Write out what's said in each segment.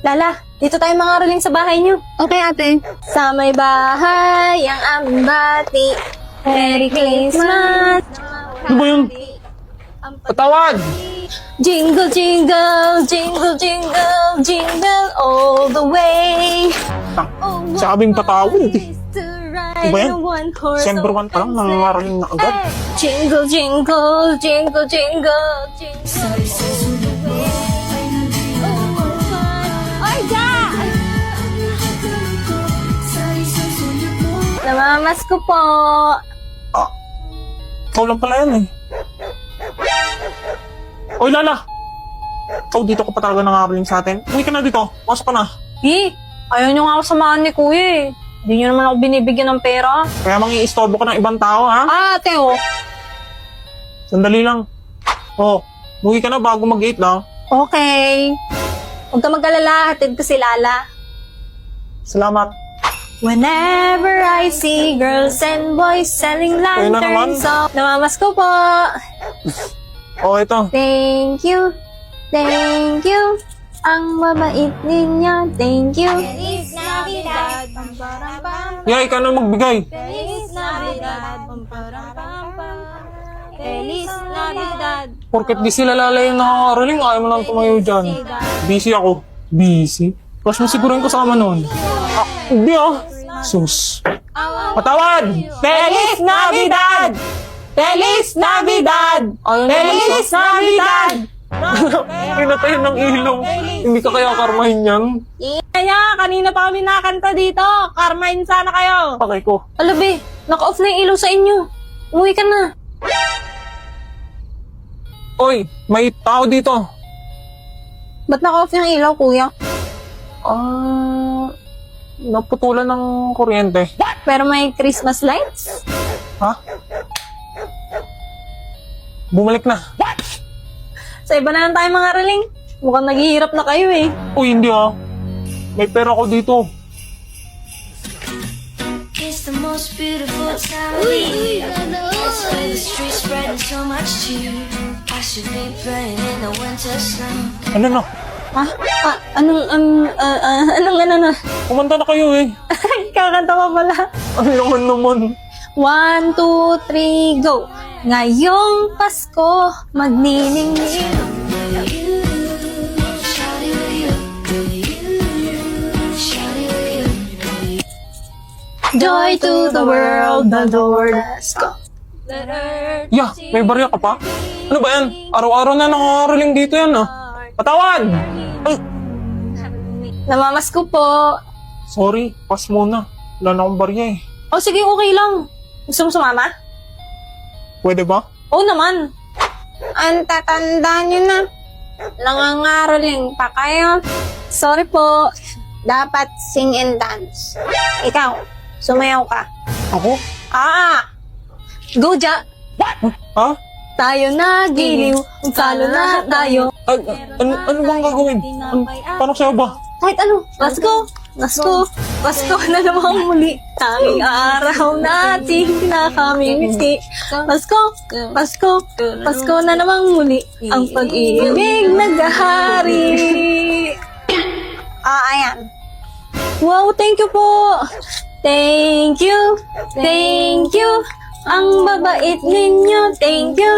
Lala, dito tayo mga ruling sa bahay niyo. Okay, ate. Sa may bahay, ang aming bati. Merry Christmas! Ano ba yun? Patawad! Jingle, jingle, jingle, jingle, jingle all the way. Sabing patawad eh. Ano ba yan? December 1 pa lang, nangangaraling na agad. Jingle, jingle, jingle, jingle, jingle. Ay, God! Namamas ko po. Ikaw lang pala yan eh. Oy, Lala! Ikaw dito ka pa talaga nangangaraling sa atin. Uwi ka na dito. Pasok ka na. Ayaw nyo nga ako samahan ni Kuya eh. Hindi nyo naman ako binibigyan ng pera. Kaya mangi-istorbo ka ng ibang tao, ha? Ate, oh. Sandali lang. Oh, uwi ka na bago mag-8 lang. Okay. Huwag ka mag-alala, hatid ko si Lala. Salamat. Whenever I see girls and boys selling Ayun na naman. lanterns, so, namamas ko po. Oh, ito. Thank you. Thank you. Ang mabait ninyo. Thank you. Feliz Navidad. Yeah, ikaw na magbigay. Feliz Navidad. Feliz Navidad. Porket di sila Lala yung nakakaraling, ayaw mo lang tumayo dyan. Busy ako. Busy? Crush mo siguro yung kasama nun. Hindi ah. Sus. Patawad! Feliz Navidad! Feliz Navidad! Feliz Navidad! Pinatay ng ilaw. Hindi ka kaya karmahin yan? Kaya, kanina pa kami nakanta dito. Carmine sana kayo. Pakay ko. Alabi, naka-off na yung ilaw sa inyo. Umuwi ka na. Oy, may tao dito. Ba't naka-off yung ilaw, kuya? Naputulan ng kuryente. Pero may Christmas lights? Ha? Bumalik na. Sa iba na lang tayo mga raling. Mukhang naghihirap na kayo eh. Uy, hindi ah. May pera ko dito. It's the most beautiful time of year. Let's play the streets spreading so much cheer. I should be playing in the winter snow. Ano na? Ha? Anong? Kumanta na kayo eh. Kakanta pa pala. Ano naman? 1, 2, 3, go! Ngayong Pasko, magniningning. Shawty with you, shawty with you. Joy to the world, the Lord has come. Yeah, may barya ka pa? Ano ba yan? Araw-araw na nakakaraling dito yan ah. Patawad! Ay, Namamas ko po. sorry. Pass muna. Wala na akong barya eh. O sige, okay lang. Gusto mo sumama? Pwede ba? Oo naman. Ang tatanda nyo na. Nangangaroling pa kayo. Sorry po. Dapat sing and dance. Ikaw, sumayaw ka. Ako? Go, Ja! Ha? Tayo na giliw, talo na tayo. Ano bang gagawin? Paano sa'yo ba? Kahit ano, Pasko, Pasko, Pasko na naman muli. Tanging araw natin pinakamimiti. Pasko, Pasko, Pasko na naman muli. Ang pag-ibig naghahari. Ayan. Wow, thank you po. Thank you, thank you. Ang babait ninyo, thank you.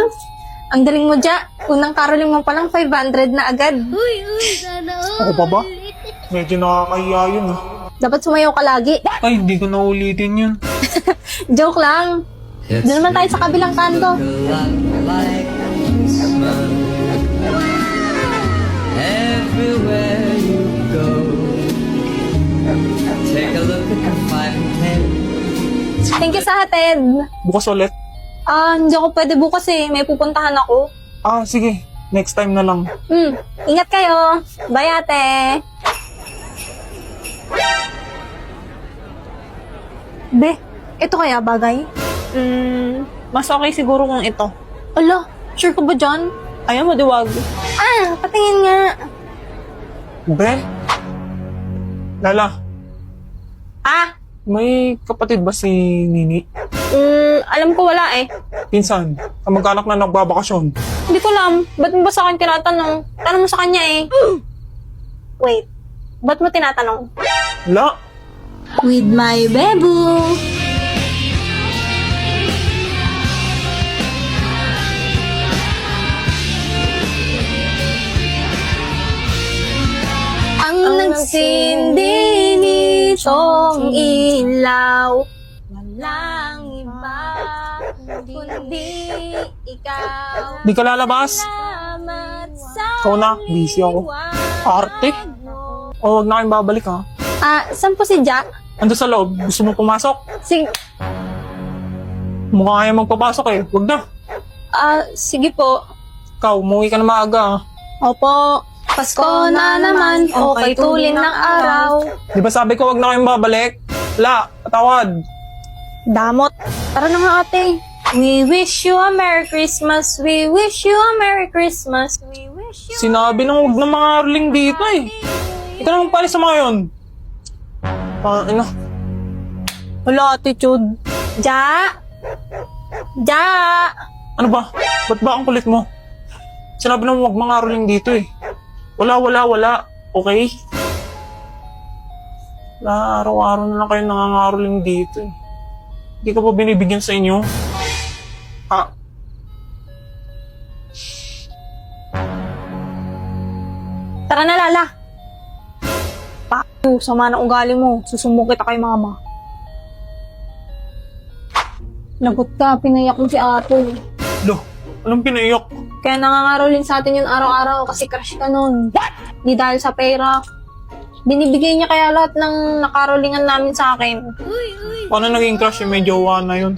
Ang galing mo, Ja. Unang caroling mo pa lang, 500 na agad. Ako pa ba? Medyo nakakahiya yun ah. Dapat sumayaw ka lagi. Ay, hindi ko na ulitin yun. Joke lang. Doon naman tayo sa kabilang kanto. Everywhere you go, take a look at the 5 and 10. Thank you sa hatid. Bukas ulit? Hindi ako pwede bukas eh. May pupuntahan ako. Sige. Next time na lang. Ingat kayo. Bye, ate. Be, ito kaya bagay? Mas okay siguro kung ito. Ala, sure ka ba dyan? Ayaw mo, diwag. Patingin nga. Be? Lala, may kapatid ba si Nini? Alam ko wala eh. Pinsan, kamag-anak na nagbabakasyon. Hindi ko alam. Ba't mo ba sa akin tinatanong? Tanong mo sa kanya eh. Wait. Ba't mo tinatanong? Wala. With my bebo. Ang nagsindi nitong ilaw, walang iba kundi ikaw. Di ka lalabas? Salamat sa Ikaw na, busy ako. Arte? O, wag na kayong babalik ha. Saan po si Jack? Ando sa loob, gusto mo pumasok? Mukhang ayaw magpapasok eh. Wag na. Sige po. Ikaw, umuwi ka na maaga ha. Opo. Pasko na naman, okay tulin ng araw. Di ba sabi ko wag na kayong babalik? Wala, patawad. Damot. Tara na nga ate. We wish you a Merry Christmas. We wish you a Merry Christmas. We wish you Sinabi nang wag na mga arling dito eh. Ikaw nang palis sa mga yun. Ano? Wala attitude. Ja! Ja! Ano ba? Ba't ba ang kulit mo? Sinabi nang wag mga arling dito eh. Wala. Okay? Wala, araw-araw na lang kayo nangangaroling dito eh. Hindi ka pa binibigyan sa inyo? Tara na, Lala. Sama na ugali mo. Susumbong kita kay mama. Lagot ka, pinayak mo si ate. Lo, anong pinaiyak? Kaya nangangarolin sa atin yun araw-araw kasi crush ka nun. Di dahil sa pera. Binibigay niya kaya lahat ng nakarolingan namin sa akin. Paano naging crush yung may jowa na yun?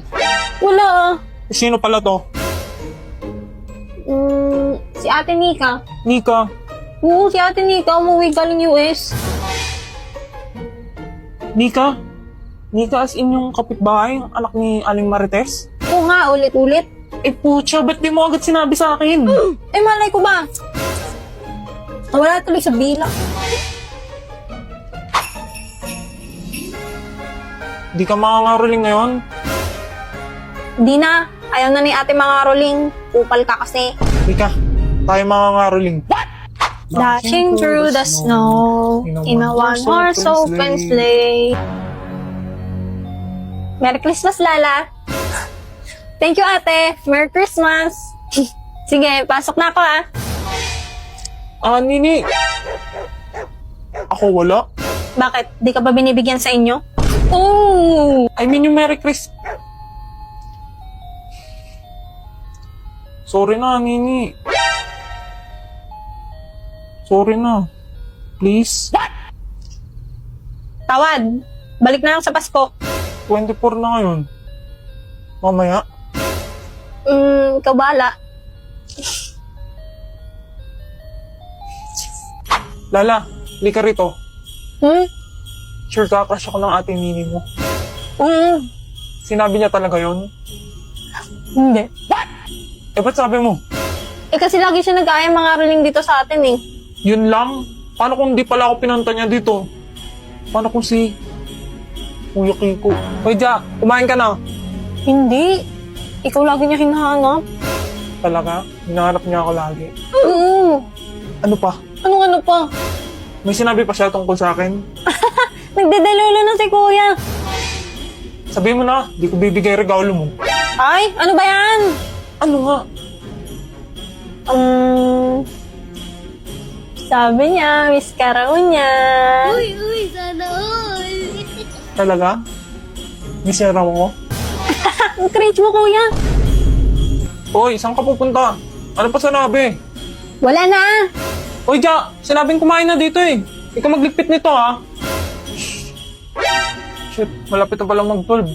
Wala. Sino pala to? Si Ate Nika. Nika. Oo, si Ate Nika umuwi galing US. Nika? Nika as in yung kapitbahay, ang anak ni Aling Marites? Oo nga, ulit-ulit. Eh putya, ba't di mo agad sinabi sa akin? Malay ko ba? Wala tuloy sa bilang. Di ka makangaroling ngayon? Di na. Ayaw na ni ate mga rolling. Upal ka kasi. Nika, tayo makangaroling. Dashing through the snow in a one-horse open sleigh. Merry Christmas, Lala. Thank you, ate. Merry Christmas. Sige, pasok na ako, Nini. Ako wala. Bakit? Di ka ba binibigyan sa inyo? Oh! I mean yung Merry Christmas. Sorry na, Nini. Sorry na. Please. Tawad. Balik na lang sa Pasko. 24 na ngayon. Mamaya. Ikaw bahala. Lala, lika rito. Hmm? Sure ka, crush ako ng ate Nini mo. Sinabi niya talaga yon. Hindi. Eh, ba't sabi mo? Kasi lagi siya nag-aaya mga ruling dito sa atin eh. Yun lang? Paano kung di pala ako pinanta niya dito? Paano kung si Kuya Kiko? Hoy, Ja, kumain ka na. Hindi. Ikaw lagi niya hinahanap. Talaga? Hinahanap niya ako lagi. Oo. Ano pa? Ano pa? May sinabi pa siya tungkol sa akin? Nagdedelulo na si kuya. Sabihin mo na, di ko bibigay regalo mo. Ay, ano ba yan? Ano nga? Sabi niya, miss ka raw niya. Uy, sana all. Talaga? Miss niya raw ako? Ang cringe mo, kuya. Hoy, saan ka pupunta? Ano pa sinabi? Wala na. Hoy, Ja, sinabing kumain na dito eh. Ikaw magligpit nito ha. Shit, malapit na palang mag-12.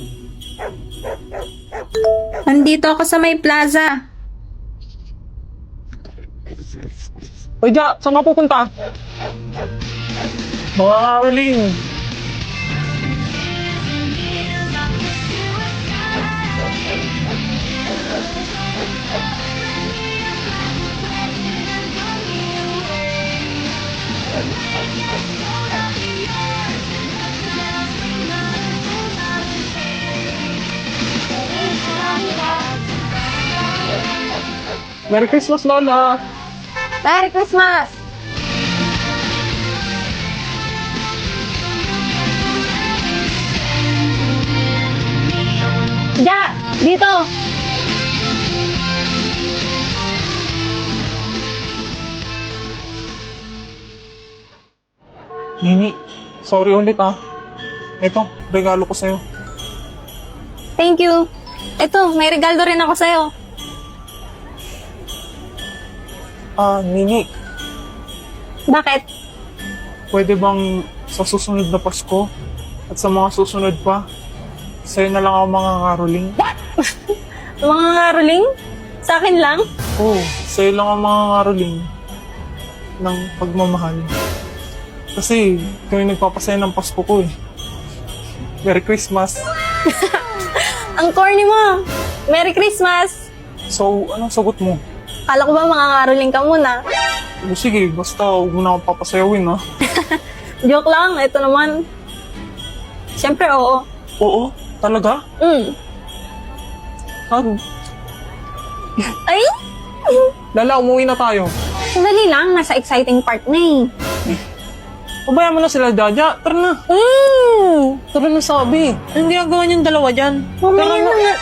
Nandito ako sa may plaza. Hoy, Ja, saan ka pupunta? Mga karoling. Merry Christmas, Lola! Merry Christmas. Nini, sorry ulit ah. Ito, regalo ko sa'yo. Thank you. Ito, may regalo rin ako sa'yo. Nini, Bakit? pwede bang sa susunod na Pasko at sa mga susunod pa, sa'yo na lang ako mga karoling? Mga ngaruling? Sa akin lang? Oo, sa'yo lang ang mga karoling ng pagmamahal. Kasi, ikaw yung nagpapasaya ng Pasko ko eh. Merry Christmas! Ang corny mo. Merry Christmas. So, anong sagot mo? Kala ko ba mga ngaruling ka muna? O, sige, basta huwag mo na akong papasayawin ha. Joke lang, ito naman. Siyempre, oo. Oo, talaga? Ay! Lala, umuwi na tayo. Sandali lang, nasa exciting part na eh. Pabayaan mo na sila, Jaja. Tara na. Tara na, sabi. Hindi ang gawa niyong dalawa dyan. Mamaya na nga.